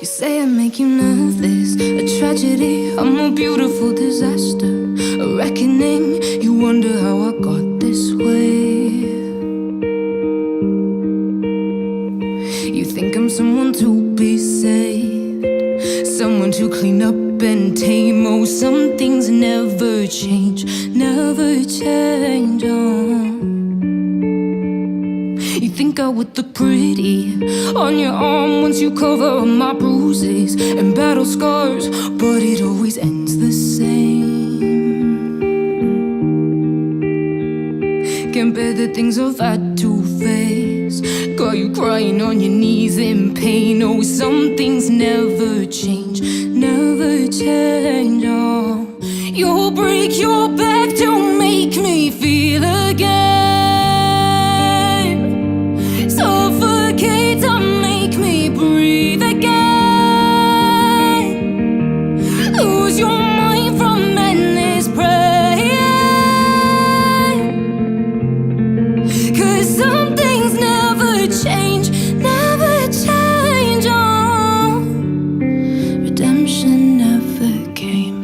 You say I make you nervous, a tragedy, I'm a beautiful disaster, a reckoning. You wonder how I got this way. You think I'm someone to be saved, someone to clean up and tame. Oh, some things never change, never change. Oh. You think I would look pretty on your arm once you cover up my bruises and battle scars, but it always ends the same. Can't bear the things I've had to face, got you crying on your knees in pain. Oh, some things never change, never change. Oh, you'll break your back to make me feel again. Suffocate to make me breathe again. Lose your mind from endless praying. 'Cause some things never change, never change. Oh, redemption never came.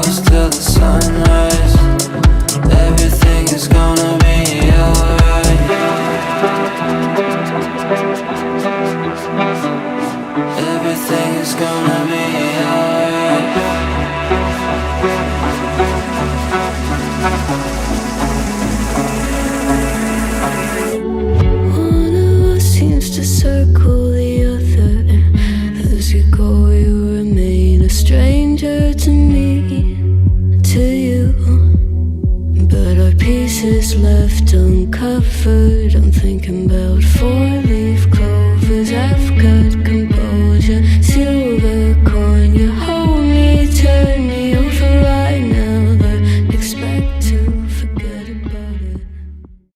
close till the sunrise. Everything is gonna be alright. Everything is gonna be alright. One of us seems to circle the other. As you go, you remain a stranger to me, to you. But our pieces left uncovered. I'm thinking about four-leaf clovers I've got